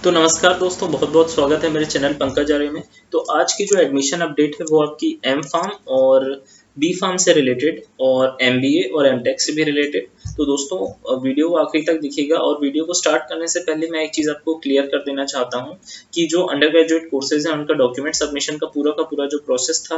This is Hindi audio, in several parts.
तो नमस्कार दोस्तों, बहुत बहुत स्वागत है मेरे चैनल पंकज आर्य में। तो आज की जो एडमिशन अपडेट है वो आपकी एम फार्म और बी फार्म से रिलेटेड और एमबीए और एमटेक से भी रिलेटेड। तो दोस्तों वीडियो को आखिरी तक देखिएगा। और वीडियो को स्टार्ट करने से पहले मैं एक चीज़ आपको क्लियर कर देना चाहता हूँ कि जो अंडर ग्रेजुएट कोर्सेज हैं उनका डॉक्यूमेंट सबमिशन का पूरा जो प्रोसेस था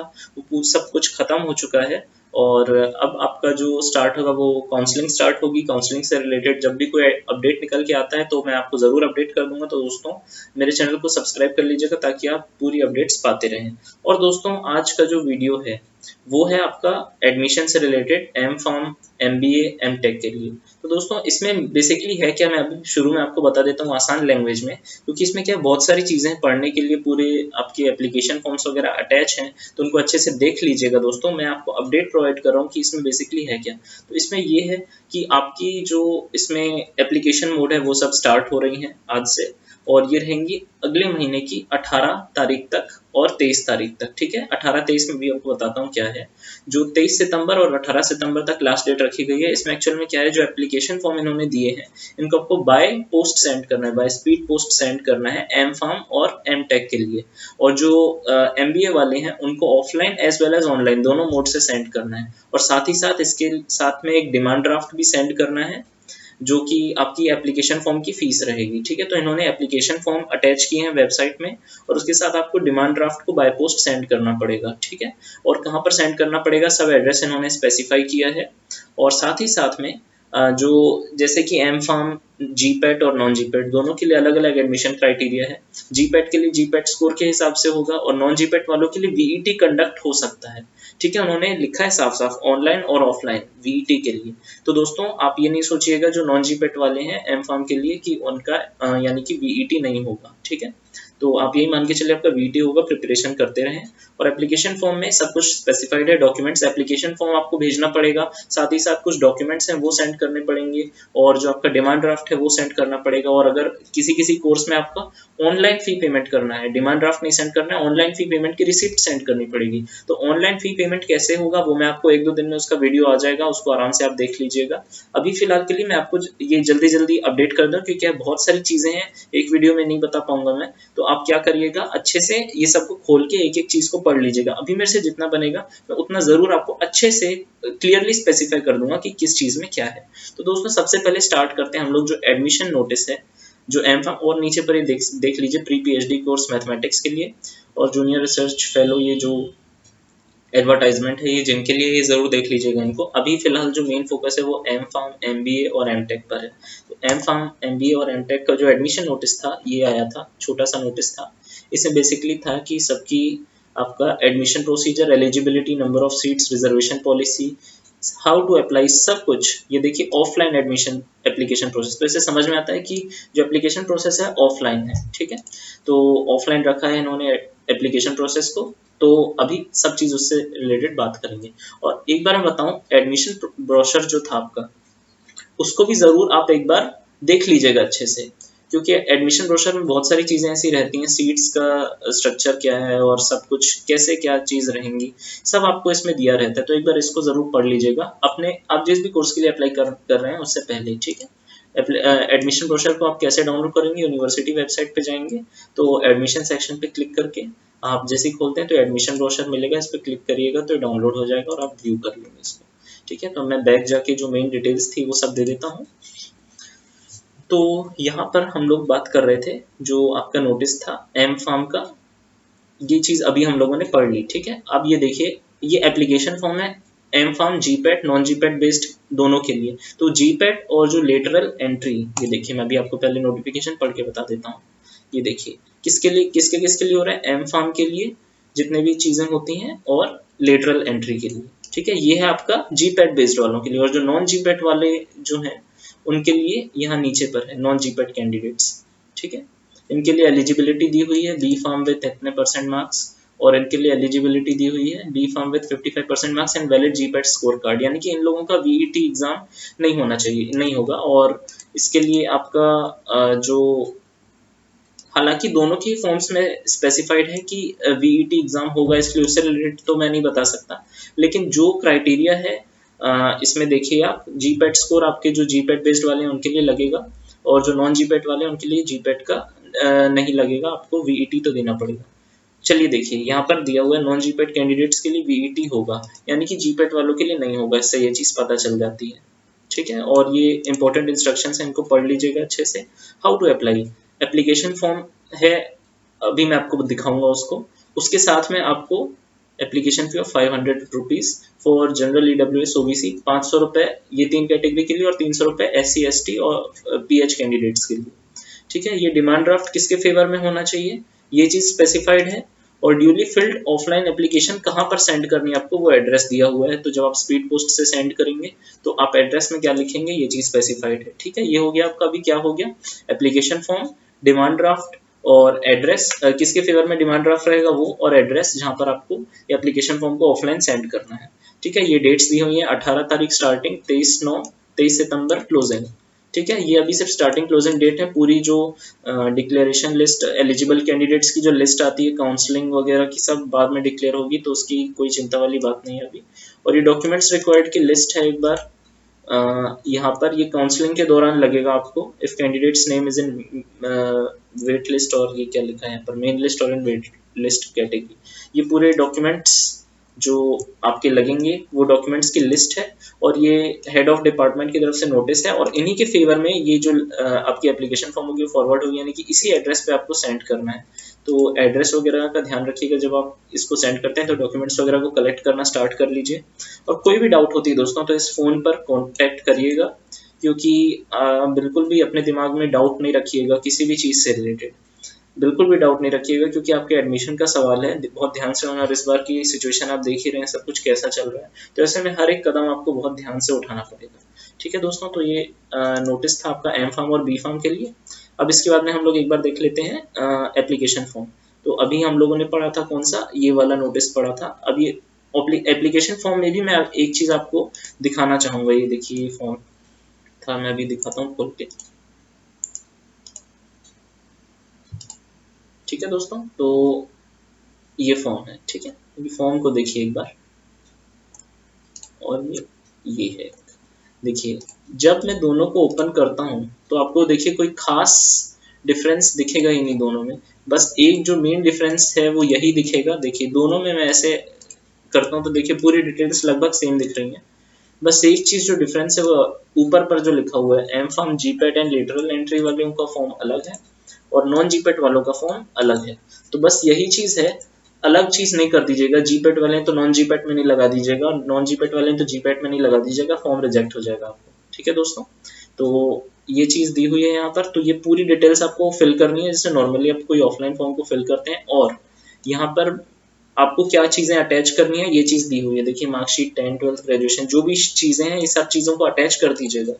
वो सब कुछ खत्म हो चुका है। और अब आपका जो स्टार्ट होगा वो काउंसलिंग स्टार्ट होगी। काउंसलिंग से रिलेटेड जब भी कोई अपडेट निकल के आता है तो मैं आपको ज़रूर अपडेट कर दूंगा। तो दोस्तों मेरे चैनल को सब्सक्राइब कर लीजिएगा ताकि आप पूरी अपडेट्स पाते रहें। और दोस्तों आज का जो वीडियो है वो है आपका एडमिशन से related M pharm MBA MTech के लिए। तो दोस्तों इसमें बेसिकली है क्या, मैं अभी शुरू में आपको बता देता हूँ आसान लैंग्वेज में, क्योंकि इसमें क्या बहुत सारी चीज़ें हैं पढ़ने के लिए। पूरे आपके एप्लीकेशन फॉर्म्स वगैरह अटैच हैं तो उनको अच्छे से देख लीजिएगा। दोस्तों मैं आपको अपडेट प्रोवाइड कर रहा हूँ कि इसमें बेसिकली है क्या। तो इसमें ये है कि आपकी जो इसमें एप्लीकेशन मोड है वो सब स्टार्ट हो रही हैं आज से, और ये रहेंगी अगले महीने की 18 तारीख तक और 23 तारीख तक। ठीक है, 18-23 में भी आपको बताता हूँ क्या है। जो 23 सितंबर और 18 सितंबर तक लास्ट डेट रखी गई है। इसमें एक्चुअल में क्या है, जो एप्लीकेशन फॉर्म इन्होंने दिए हैं इनको आपको बाय पोस्ट सेंड करना है, बाय स्पीड पोस्ट सेंड करना है एम फार्म और एम टेक के लिए। और जो एमबीए वाले हैं उनको offline as well as online दोनों मोड से सेंड करना है। और साथ ही साथ इसके साथ में एक डिमांड ड्राफ्ट भी सेंड करना है जो कि आपकी एप्लीकेशन फॉर्म की फीस रहेगी। ठीक है, तो इन्होंने एप्लीकेशन फॉर्म अटैच किए हैं वेबसाइट में और उसके साथ आपको डिमांड ड्राफ्ट को बाय पोस्ट सेंड करना पड़ेगा। ठीक है, और कहाँ पर सेंड करना पड़ेगा सब एड्रेस इन्होंने स्पेसिफाई किया है। और साथ ही साथ में जो जैसे कि एम फार्म जीपैट और नॉन जीपैट दोनों के लिए अलग अलग एडमिशन क्राइटेरिया है। जीपैट के लिए जीपैट स्कोर के हिसाब से होगा और नॉन जीपैट वालों के लिए वीईटी कंडक्ट हो सकता है। ठीक है, उन्होंने लिखा है साफ साफ ऑनलाइन और ऑफलाइन वीईटी के लिए। तो दोस्तों आप ये नहीं सोचिएगा जो नॉन जीपैट वाले हैं एम फार्म के लिए कि उनका यानी कि वीईटी नहीं होगा। ठीक है, तो आप यही मान के चलिए आपका वीईटी होगा, प्रिपरेशन करते रहें। और एप्लीकेशन फॉर्म में सब कुछ स्पेसिफाइड है। डॉक्यूमेंट्स एप्लीकेशन फॉर्म आपको भेजना पड़ेगा, साथ ही साथ कुछ डॉक्यूमेंट्स हैं वो सेंड करने पड़ेंगे और जो आपका डिमांड ड्राफ्ट है वो सेंड करना पड़ेगा। और अगर किसी किसी कोर्स में आपका ऑनलाइन फी पेमेंट करना है, डिमांड ड्राफ्ट नहीं सेंड करना है, ऑनलाइन फी पेमेंट की रिसिप्ट सेंड करनी पड़ेगी। तो ऑनलाइन फी पेमेंट कैसे होगा वो मैं आपको 1-2 दिन में उसका वीडियो आ जाएगा, उसको आराम से आप देख लीजिएगा। अभी फिलहाल के लिए मैं आपको ये जल्दी जल्दी अपडेट कर दूं क्योंकि बहुत सारी चीजें हैं एक वीडियो में नहीं बता पाऊंगा मैं। तो आप क्या करिएगा, अच्छे से ये सबको खोल के एक एक चीज को पढ़ लीजिएगा। अभी मेरे से जितना बनेगा मैं उतना जरूर आपको अच्छे से क्लियरली स्पेसिफाई कर दूंगा कि किस चीज में क्या है। तो दोस्तों सबसे पहले स्टार्ट करते हैं हम लोग जो एडमिशन नोटिस है जो एम फार्म, और नीचे पर ये देख लीजिए प्री पीएचडी कोर्स मैथमेटिक्स के लिए और जूनियर रिसर्च फेलो, ये जो एडवर्टाइजमेंट है ये जिनके लिए, ये जरूर देख लीजिएगा इनको। अभी फिलहाल जो मेन फोकस है वो एम फार्म एमबीए और एमटेक पर है। तो एम फार्म एमबीए और एमटेक का जो एडमिशन नोटिस था ये आया था, छोटा सा नोटिस था। इसमें बेसिकली था कि सबकी आपका admission procedure, eligibility, number of seats, reservation policy, how to apply, सब कुछ ये देखिए ऑफलाइन एडमिशन एप्लीकेशन प्रोसेस। तो इससे समझ में आता है कि जो एप्लीकेशन प्रोसेस है ऑफलाइन है। ठीक है, तो ऑफलाइन रखा है इन्होंने एप्लीकेशन प्रोसेस को। तो अभी सब चीज उससे रिलेटेड बात करेंगे। और एक बार मैं बताऊं, एडमिशन ब्रोशर जो था आपका उसको भी जरूर आप एक बार देख लीजिएगा अच्छे से, क्योंकि एडमिशन ब्रोशर में बहुत सारी चीजें ऐसी रहती हैं, सीट्स का स्ट्रक्चर क्या है और सब कुछ कैसे क्या चीज रहेंगी सब आपको इसमें दिया रहता है। तो एक बार इसको जरूर पढ़ लीजिएगा अपने, आप जिस भी कोर्स के लिए अप्लाई कर रहे हैं उससे पहले। ठीक है, एडमिशन ब्रोशर को आप कैसे डाउनलोड करेंगे, यूनिवर्सिटी वेबसाइट पे जाएंगे तो एडमिशन सेक्शन पे क्लिक करके आप जैसे ही खोलते हैं तो एडमिशन ब्रोशर मिलेगा, इस पर क्लिक करिएगा तो डाउनलोड हो जाएगा और आप व्यू कर लेंगे इसको। ठीक है, तो मैं बैक जाके जो मेन डिटेल्स थी वो सब दे देता हूँ। तो यहाँ पर हम लोग बात कर रहे थे जो आपका नोटिस था एम फार्म का, ये चीज अभी हम लोगों ने पढ़ ली। ठीक है, अब ये देखिए ये एप्लीकेशन फॉर्म है M pharm GPAT non GPAT based दोनों के लिए। तो जीपैट और जो लेटरल एंट्री, ये देखिए मैं अभी आपको पहले नोटिफिकेशन पढ़ के बता देता हूँ। ये देखिए किसके लिए, किसके लिए हो रहा है, एम फार्म के लिए जितने भी चीजें होती हैं और लेटरल एंट्री के लिए। ठीक है, ये है आपका जीपैट बेस्ड वालों के लिए। और जो नॉन जीपैट वाले जो हैं उनके लिए यहाँ नीचे पर है नॉन जीपैट कैंडिडेट्स। ठीक है, इनके लिए एलिजिबिलिटी दी हुई है बी फार्म विद इतने % मार्क्स, और इनके लिए एलिजिबिलिटी दी हुई है B pharm with 55% marks and valid GPAT score card. यानी कि इन लोगों का वीईटी एग्जाम नहीं होना चाहिए, नहीं होगा। और इसके लिए आपका जो, हालांकि दोनों की फॉर्म्स में स्पेसिफाइड है कि वीईटी एग्जाम होगा, इसलिए उससे रिलेटेड तो मैं नहीं बता सकता। लेकिन जो क्राइटेरिया है इसमें देखिए आप, जीपैट स्कोर आपके जो जीपैट बेस्ड वाले हैं उनके लिए लगेगा और जो नॉन जीपैट वाले हैं उनके लिए जीपैट का नहीं लगेगा, आपको वीईटी तो देना पड़ेगा। चलिए देखिए यहाँ पर दिया हुआ है नॉन जीपेट कैंडिडेट्स के लिए वीईटी होगा, यानी कि जीपेट वालों के लिए नहीं होगा, इससे ये चीज़ पता चल जाती है। ठीक है, और ये इंपॉर्टेंट इंस्ट्रक्शंस हैं, इनको पढ़ लीजिएगा अच्छे से। How to apply, application form है, अभी मैं आपको दिखाऊंगा उसको। उसके साथ में आपको application fee of 500 rupees for general EWS OBC, 500 रुपये ये 3 कैटेगरी के लिए, और 300 रुपये SC ST और PH कैंडिडेट्स के लिए। ठीक है, ये डिमांड ड्राफ्ट किसके फेवर में होना चाहिए ये चीज़ स्पेसिफाइड है, और ड्यूली फिल्ड ऑफलाइन एप्लीकेशन कहाँ पर सेंड करनी है आपको वो एड्रेस दिया हुआ है। तो जब आप स्पीड पोस्ट से सेंड करेंगे तो आप एड्रेस में क्या लिखेंगे ये चीज़ स्पेसिफाइड है। ठीक है, ये हो गया आपका, अभी क्या हो गया, एप्लीकेशन फॉर्म, डिमांड ड्राफ्ट और एड्रेस, किसके फेवर में डिमांड ड्राफ्ट रहेगा वो, और एड्रेस जहाँ पर आपको एप्लीकेशन फॉर्म को ऑफलाइन सेंड करना है। ठीक है, ये डेट्स दी हुई है, 18 तारीख स्टार्टिंग, 23 सितंबर क्लोजिंग। ठीक है, ये अभी सिर्फ स्टार्टिंग क्लोजिंग डेट है। पूरी जो डिक्लेरेशन लिस्ट, एलिजिबल कैंडिडेट्स की जो लिस्ट आती है, काउंसलिंग वगैरह की, सब बाद में डिक्लेयर होगी, तो उसकी कोई चिंता वाली बात नहीं है अभी। और ये डॉक्यूमेंट्स रिक्वायर्ड की लिस्ट है, एक बार यहाँ पर ये काउंसलिंग के दौरान लगेगा आपको। If candidate's name is in wait list, और ये क्या लिखा है यहाँ पर, मेन लिस्ट और इन वेट लिस्ट कैटेगरी, ये पूरे डॉक्यूमेंट्स जो आपके लगेंगे वो डॉक्यूमेंट्स की लिस्ट है, और ये हेड ऑफ डिपार्टमेंट की तरफ से नोटिस है, और इन्हीं के फेवर में ये जो आपकी एप्लीकेशन फॉर्म होगी फॉरवर्ड होगी, यानी कि इसी एड्रेस पे आपको सेंड करना है। तो एड्रेस वगैरह का ध्यान रखिएगा, जब आप इसको सेंड करते हैं तो डॉक्यूमेंट्स वगैरह को कलेक्ट करना स्टार्ट कर लीजिए। और कोई भी डाउट होती है दोस्तों तो इस फ़ोन पर कॉन्टैक्ट करिएगा, क्योंकि बिल्कुल भी अपने दिमाग में डाउट नहीं रखिएगा किसी भी चीज़ से रिलेटेड, बिल्कुल भी डाउट नहीं रखिएगा, क्योंकि आपके एडमिशन का सवाल है, बहुत ध्यान से होना। और इस बार की सिचुएशन आप देख ही रहे हैं सब कुछ कैसा चल रहा है, तो ऐसे में हर एक कदम आपको बहुत ध्यान से उठाना पड़ेगा। ठीक है दोस्तों, तो ये नोटिस था आपका एम फार्म और बी फार्म के लिए। अब इसके बाद में हम लोग एक बार देख लेते हैं एप्लीकेशन फॉर्म। तो अभी हम लोगों ने पढ़ा था कौन सा, ये वाला नोटिस पढ़ा था। अब ये एप्लीकेशन फॉर्म में भी मैं एक चीज़ आपको दिखाना चाहूँगा, ये देखिए ये फॉर्म था, मैं अभी दिखाता हूँ खोल के। ठीक है दोस्तों, तो ये फॉर्म है। ठीक है, फॉर्म को देखिए एक बार, और ये है, देखिए जब मैं दोनों को ओपन करता हूँ तो आपको देखिए कोई खास डिफरेंस दिखेगा ही नहीं दोनों में, बस एक जो मेन डिफरेंस है वो यही दिखेगा। देखिए दोनों में मैं ऐसे करता हूँ तो देखिए पूरी डिटेल्स लगभग सेम दिख रही हैं, बस एक चीज़ जो डिफरेंस है वो ऊपर पर जो लिखा हुआ है, M pharm GPAT and lateral entry वालों का फॉर्म अलग है और नॉन जीपेट वालों का फॉर्म अलग है। तो बस यही चीज़ है, अलग चीज़ नहीं कर दीजिएगा। जीपेट वाले तो नॉन जीपेट में नहीं लगा दीजिएगा, नॉन जीपेट वाले तो जीपेट में नहीं लगा दीजिएगा, फॉर्म रिजेक्ट हो जाएगा आपको। ठीक है दोस्तों, तो ये चीज़ दी हुई है यहाँ पर। तो ये पूरी डिटेल्स आपको फिल करनी है जैसे नॉर्मली आप कोई ऑफलाइन फॉर्म को फिल करते हैं, और यहाँ पर आपको क्या चीज़ें अटैच करनी है ये चीज़ दी हुई है। देखिए मार्कशीट, 10, 12, ग्रेजुएशन, जो भी चीज़ें हैं ये सब चीज़ों को अटैच कर दीजिएगा,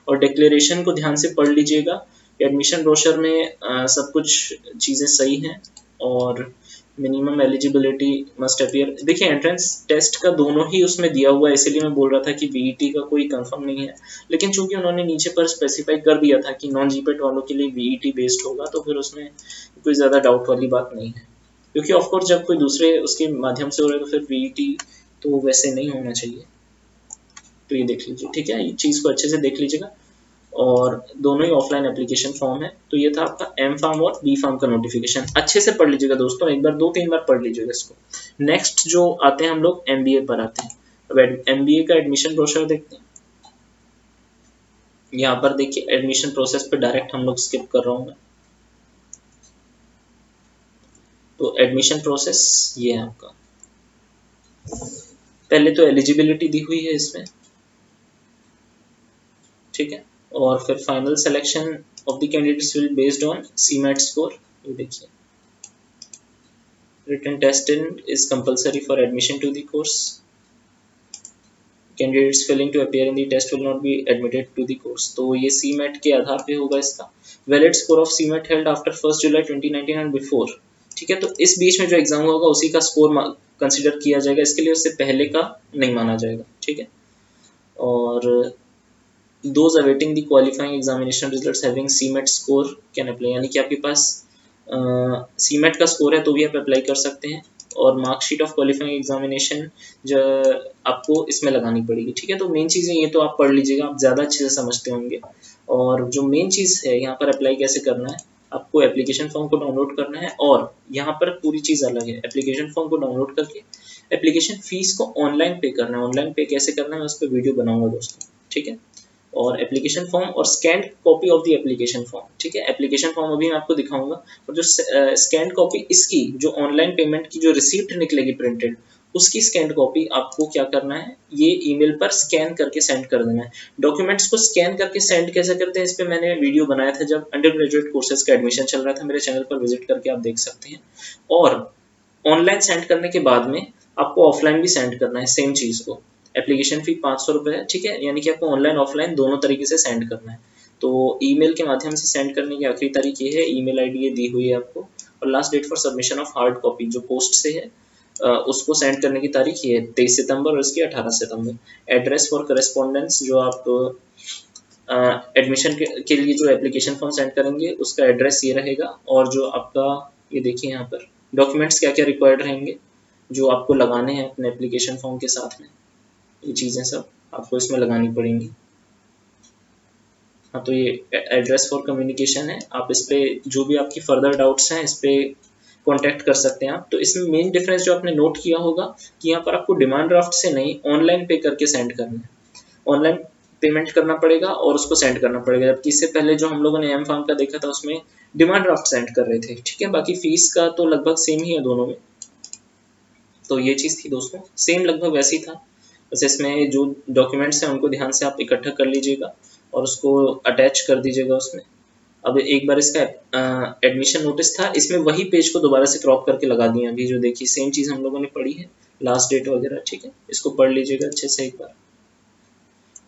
और डिक्लेरेशन को ध्यान से पढ़ लीजिएगा। एडमिशन ब्रोशर में सब कुछ चीज़ें सही हैं, और मिनिमम एलिजिबिलिटी मस्ट अपीयर। देखिए एंट्रेंस टेस्ट का दोनों ही उसमें दिया हुआ है, इसीलिए मैं बोल रहा था कि वीईटी का कोई कंफर्म नहीं है, लेकिन चूंकि उन्होंने नीचे पर स्पेसिफाई कर दिया था कि नॉन जीपेट वालों के लिए वीईटी बेस्ड होगा, तो फिर उसमें कोई ज़्यादा डाउट वाली बात नहीं है, क्योंकि ऑफकोर्स जब कोई दूसरे उसके माध्यम से हो रहा है तो फिर वीईटी तो वैसे नहीं होना चाहिए। तो ये देख लीजिए, ठीक है, ये चीज़ को अच्छे से देख लीजिएगा, और दोनों ही ऑफलाइन एप्लीकेशन फॉर्म है। तो ये था आपका एम फार्म और बी फार्म का नोटिफिकेशन, अच्छे से पढ़ लीजिएगा दोस्तों, एक बार 2-3 बार पढ़ लीजिएगा इसको। नेक्स्ट जो आते हैं हम लोग एमबीए पर आते हैं। अब एमबीए का एडमिशन ब्रोशर देखते हैं। यहाँ पर देखिए एडमिशन प्रोसेस पे डायरेक्ट हम लोग स्किप कर रहा हूँ मैं। तो एडमिशन प्रोसेस ये है आपका, पहले तो एलिजिबिलिटी दी हुई है इसमें, ठीक है, और फिर final selection of the candidates will based on CMAT score. ये देखिए written testing is compulsory for admission to the course. Candidates failing to appear in the test will not be admitted to the course. तो ये CMAT के आधार पे होगा इसका। Valid score of CMAT held after 1 July 2019 and before. ठीक है, तो इस बीच में जो एग्जाम होगा उसी का स्कोर कंसिडर किया जाएगा, इसके लिए उससे पहले का नहीं माना जाएगा। ठीक है, और those awaiting the qualifying examination results having CMAT score can apply, यानी कि आपके पास सीमेट का स्कोर है तो भी आप अप्लाई कर सकते हैं, और मार्कशीट ऑफ क्वालिफाइंग एग्जामिनेशन जो आपको इसमें लगानी पड़ेगी। ठीक है, तो मेन चीज़ें ये तो आप पढ़ लीजिएगा, आप ज़्यादा अच्छे से समझते होंगे। और जो मेन चीज़ है यहाँ पर अप्लाई कैसे करना है, आपको एप्लीकेशन फॉर्म को डाउनलोड करना है और यहाँ पर पूरी चीज़ अलग है। एप्लीकेशन फॉर्म को डाउनलोड करके एप्लीकेशन फीस को ऑनलाइन पे करना है। ऑनलाइन पे कैसे करना है मैं उस पर वीडियो बनाऊंगा दोस्तों, ठीक है। और एप्लीकेशन फॉर्म और scan copy of the application form, ठीक है। एप्लीकेशन फॉर्म अभी मैं आपको दिखाऊंगा और जो स्कैन कॉपी इसकी जो ऑनलाइन पेमेंट की जो रिसीप्ट निकलेगी प्रिंटेड, उसकी स्कैन कॉपी आपको क्या करना है, ये ईमेल पर स्कैन करके सेंड कर देना है। डॉक्यूमेंट्स को स्कैन करके सेंड कैसे करते हैं इस पर मैंने वीडियो बनाया था जब अंडर ग्रेजुएट कोर्सेज का एडमिशन चल रहा था, मेरे चैनल पर विजिट करके आप देख सकते हैं। और ऑनलाइन सेंड करने के बाद में आपको ऑफलाइन भी सेंड करना है सेम चीज़ को। एप्लीकेशन फ़ी 500 रुपये है, ठीक है, यानी कि आपको ऑनलाइन ऑफलाइन दोनों तरीके से सेंड करना है। तो ईमेल के माध्यम से सेंड करने की आखिरी तारीख ये है, ईमेल आईडी ये दी हुई है आपको, और last date for submission of hard copy जो पोस्ट से है उसको सेंड करने की तारीख ये है 23 सितंबर और इसकी 18 सितंबर। एड्रेस फॉर करेस्पॉन्डेंस जो आप एडमिशन के लिए जो एप्लीकेशन फॉर्म सेंड करेंगे उसका एड्रेस ये रहेगा। और जो आपका ये देखिए यहाँ पर डॉक्यूमेंट्स क्या क्या रिक्वायर्ड रहेंगे जो आपको लगाने हैं अपने एप्लीकेशन फॉर्म के साथ में, ये चीज़ें सब आपको इसमें लगानी पड़ेंगी। हाँ, तो ये एड्रेस फॉर कम्युनिकेशन है, आप इस पर जो भी आपकी फर्दर डाउट्स हैं इस पर कॉन्टैक्ट कर सकते हैं आप। तो इसमें मेन डिफरेंस जो आपने नोट किया होगा कि यहाँ पर आपको डिमांड ड्राफ्ट से नहीं ऑनलाइन पे करके सेंड करना है। ऑनलाइन पेमेंट करना पड़ेगा और उसको सेंड करना पड़ेगा, जबकि इससे पहले जो हम लोगों ने एम फार्म का देखा था उसमें डिमांड ड्राफ्ट सेंड कर रहे थे, ठीक है। बाकी फीस का तो लगभग सेम ही है दोनों में। तो ये चीज़ थी दोस्तों, सेम लगभग वैसी था, बस इसमें जो डॉक्यूमेंट्स हैं उनको ध्यान से आप इकट्ठा कर लीजिएगा और उसको अटैच कर दीजिएगा उसमें। अब एक बार इसका एडमिशन नोटिस था, इसमें वही पेज को दोबारा से क्रॉप करके लगा दिया अभी जो देखिए सेम चीज़ हम लोगों ने पढ़ी है, लास्ट डेट वगैरह, ठीक है। इसको पढ़ लीजिएगा अच्छे से एक बार।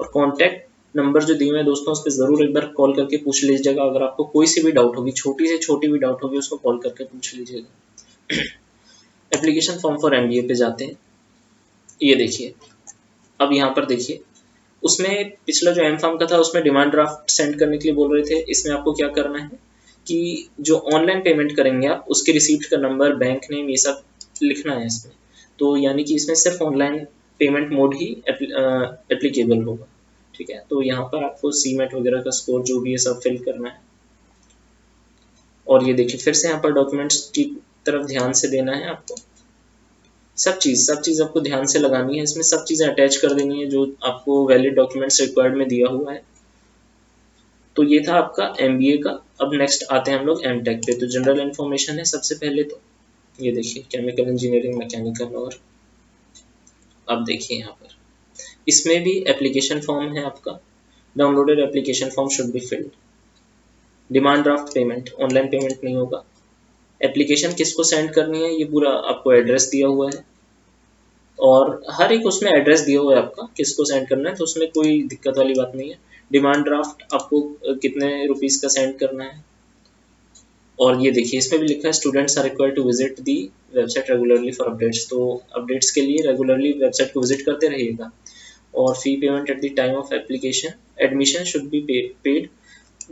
और कॉन्टैक्ट नंबर जो दिए हुए हैं दोस्तों उस पर ज़रूर एक बार कॉल करके पूछ लीजिएगा, अगर आपको कोई सी भी डाउट होगी, छोटी से छोटी भी डाउट होगी उसको कॉल करके पूछ लीजिएगा। एप्लीकेशन फॉर्म फॉर एमबीए पे जाते हैं, ये देखिए। अब यहाँ पर देखिए उसमें पिछला जो एम फार्म का था उसमें डिमांड ड्राफ्ट सेंड करने के लिए बोल रहे थे, इसमें आपको क्या करना है कि जो ऑनलाइन पेमेंट करेंगे आप उसके रिसीप्ट का नंबर, बैंक नेम, ये सब लिखना है इसमें। तो यानी कि इसमें सिर्फ ऑनलाइन पेमेंट मोड ही एप्लीकेबल होगा, ठीक है। तो यहाँ पर आपको सीमेट वगैरह का स्कोर जो भी है सब फिल करना है। और ये देखिए फिर से यहाँ पर डॉक्यूमेंट्स की तरफ ध्यान से देना है आपको, सब चीज़ आपको ध्यान से लगानी है, इसमें सब चीज़ें अटैच कर देनी है जो आपको वैलिड डॉक्यूमेंट्स रिक्वायर्ड में दिया हुआ है। तो ये था आपका एमबीए का। अब नेक्स्ट आते हैं हम लोग एमटेक पे। तो जनरल इन्फॉर्मेशन है सबसे पहले, तो ये देखिए केमिकल इंजीनियरिंग, मैकेनिकल। और अब देखिए यहाँ पर इसमें भी एप्लीकेशन फॉर्म है आपका, downloaded application form should be filled. Demand draft payment, online payment नहीं होगा। एप्लीकेशन किसको सेंड करनी है ये पूरा आपको एड्रेस दिया हुआ है, और हर एक उसमें एड्रेस दिया हुआ है आपका किसको सेंड करना है, तो उसमें कोई दिक्कत वाली बात नहीं है। डिमांड ड्राफ्ट आपको कितने रुपीज़ का सेंड करना है। और ये देखिए इसमें भी लिखा है students are required to visit the website regularly for updates. तो अपडेट्स के लिए रेगुलरली वेबसाइट को विजिट करते रहिएगा। और fee payment at the time of application, admission should be paid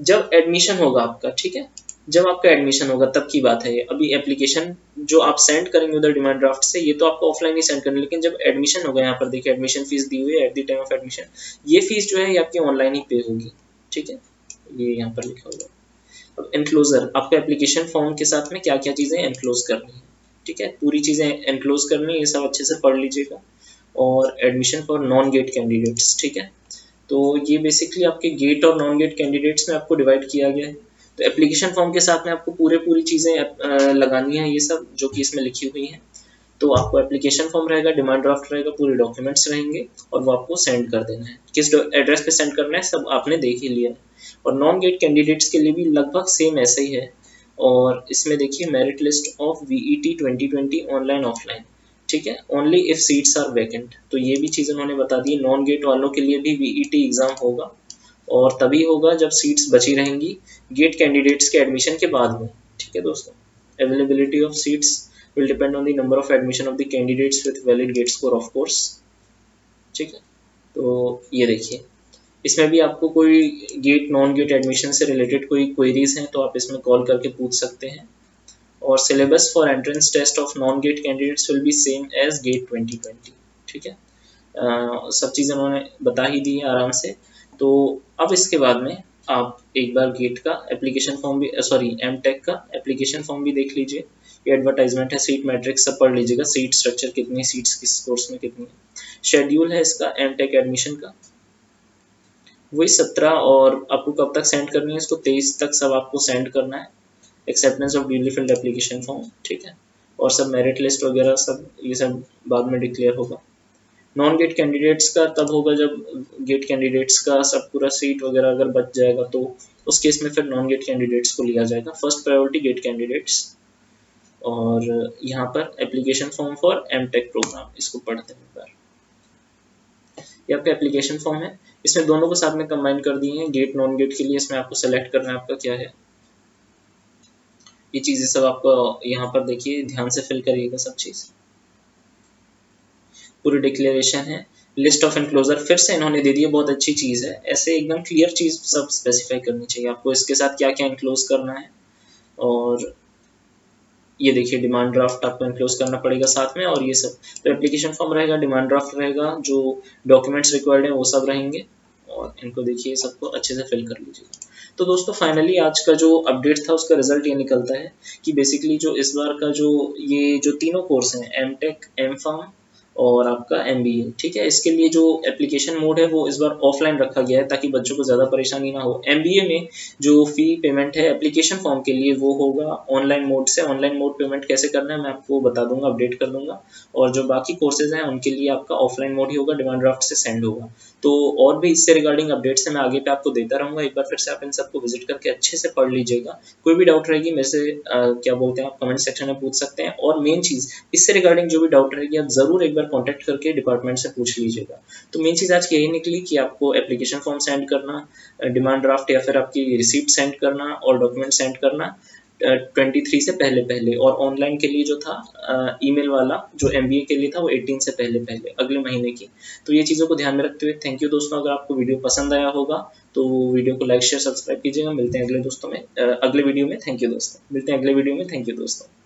जब एडमिशन होगा आपका, ठीक है। जब आपका एडमिशन होगा तब की बात है ये। अभी एप्लीकेशन जो आप सेंड करेंगे उधर डिमांड ड्राफ्ट से, ये तो आपको ऑफलाइन ही सेंड करना है, लेकिन जब एडमिशन होगा यहाँ पर देखिए एडमिशन फीस दी हुई है eight the time of admission, ये फीस जो है ये आपकी ऑनलाइन ही पे होगी, ठीक है। ये यहाँ पर लिखा हुआ है। अब एनक्लोजर, आपको एप्लीकेशन फॉर्म के साथ में क्या क्या चीज़ें एनक्लोज करनी है, ठीक है, पूरी चीज़ें एनक्लोज करनी है, ये सब अच्छे से पढ़ लीजिएगा। और admission for non GATE candidates, ठीक है। तो ये बेसिकली आपके गेट और नॉन गेट कैंडिडेट्स में आपको डिवाइड किया गया है। तो एप्लीकेशन फॉर्म के साथ में आपको पूरी चीज़ें लगानी है, ये सब जो कि इसमें लिखी हुई हैं। तो आपको एप्लीकेशन फॉर्म रहेगा, डिमांड ड्राफ्ट रहेगा, पूरे डॉक्यूमेंट्स रहेंगे और वो आपको सेंड कर देना है। किस एड्रेस पे सेंड करना है सब आपने देख ही लिया है। और नॉन गेट कैंडिडेट्स के लिए भी लगभग सेम ऐसा ही है। और इसमें देखिए merit list of VET 2020 online offline, ठीक है, only if seats are vacant. तो ये भी चीज़ उन्होंने बता दी, नॉन गेट वालों के लिए भी VET एग्ज़ाम होगा और तभी होगा जब सीट्स बची रहेंगी गेट कैंडिडेट्स के एडमिशन के बाद में, ठीक है दोस्तों। Availability of seats will depend on the number of admission of the candidates with valid gate score of course, ठीक है। तो ये देखिए इसमें भी आपको कोई गेट नॉन गेट एडमिशन से रिलेटेड कोई क्वेरीज हैं तो आप इसमें कॉल करके पूछ सकते हैं। और syllabus for entrance test of non GATE candidates will be same as GATE 2020, ठीक है। सब चीज़ें उन्होंने बता ही दी है आराम से। तो अब इसके बाद में आप एक बार गेट का एप्लीकेशन फॉर्म भी एमटेक का एप्लीकेशन फॉर्म भी देख लीजिए। ये एडवर्टाइजमेंट है, सीट मैट्रिक्स सब पढ़ लीजिएगा, सीट स्ट्रक्चर कितनी सीट्स किस कोर्स में कितनी है। शेड्यूल है इसका एमटेक एडमिशन का, वही 17 और आपको कब तक सेंड करनी है इसको, 23 तक सब आपको सेंड करना है। Acceptance of duly field application form, ठीक है। और सब मेरिट लिस्ट वगैरह सब ये सब बाद में डिक्लेयर होगा। नॉन गेट कैंडिडेट्स का तब होगा जब गेट कैंडिडेट्स का सब पूरा सीट वगैरह अगर बच जाएगा तो उस केस में फिर नॉन गेट कैंडिडेट्स को लिया जाएगा, फर्स्ट प्रायोरिटी गेट कैंडिडेट्स। और यहाँ पर application form for M Tech program, इसको पढ़ते हैं एक बार। ये आपका एप्लीकेशन फॉर्म है, इसमें दोनों को साथ में कंबाइन कर दिए हैं, गेट नॉन गेट के लिए इसमें आपको सेलेक्ट करना है आपका क्या है। ये चीज़ें सब आपको यहाँ पर देखिए ध्यान से फिल करिएगा सब चीज़। पूरी डिक्लेरेशन है, लिस्ट ऑफ एनक्लोजर फिर से इन्होंने दे दी है, बहुत अच्छी चीज़ है, ऐसे एकदम क्लियर चीज़ सब स्पेसिफाई करनी चाहिए आपको, इसके साथ क्या क्या एनक्लोज करना है। और ये देखिए डिमांड ड्राफ्ट आपको एनक्लोज करना पड़ेगा साथ में, और ये सब तो एप्लीकेशन फॉर्म रहेगा, डिमांड ड्राफ्ट रहेगा, जो डॉक्यूमेंट्स रिक्वायर्ड हैं वो सब रहेंगे। और इनको देखिए सबको अच्छे से फिल कर लीजिएगा। तो दोस्तों फाइनली आज का जो अपडेट था उसका रिजल्ट ये निकलता है कि बेसिकली जो इस बार का जो तीनों कोर्स हैं, एमटेक, एमफार्म और आपका एमबीए, ठीक है, इसके लिए जो एप्लीकेशन मोड है वो इस बार ऑफलाइन रखा गया है ताकि बच्चों को ज़्यादा परेशानी ना हो। एमबीए में जो फी पेमेंट है एप्लीकेशन फॉर्म के लिए वो होगा ऑनलाइन मोड से। ऑनलाइन मोड पेमेंट कैसे करना है मैं आपको बता दूंगा, अपडेट कर दूंगा। और जो बाकी कोर्सेज हैं उनके लिए आपका ऑफलाइन मोड ही होगा, डिमांड ड्राफ्ट से सेंड होगा। तो और भी इससे रिगार्डिंग अपडेट्स है मैं आगे पे आपको देता रहूँगा, एक बार फिर से आप इन सबको विजिट करके अच्छे से पढ़ लीजिएगा। कोई भी डाउट रहेगी मेरे से क्या बोलते हैं आप कमेंट सेक्शन में पूछ सकते हैं। और मेन चीज़ इससे रिगार्डिंग जो भी डाउट रहेगी आप ज़रूर एक बार कॉन्टैक्ट करके डिपार्टमेंट से पूछ लीजिएगा। तो मेन चीज़ आज की यही निकली कि आपको एप्लीकेशन फॉर्म सेंड करना, डिमांड ड्राफ्ट या फिर आपकी रिसीप्ट सेंड करना और डॉक्यूमेंट सेंड करना 23 से पहले पहले, और ऑनलाइन के लिए जो था ईमेल वाला जो एमबीए के लिए था वो 18 से पहले पहले अगले महीने की। तो ये चीज़ों को ध्यान में रखते हुए थैंक यू दोस्तों। अगर आपको वीडियो पसंद आया होगा तो वीडियो को लाइक शेयर सब्सक्राइब कीजिएगा। मिलते हैं अगले वीडियो में, थैंक यू दोस्तों। मिलते हैं अगले वीडियो में, थैंक यू दोस्तों।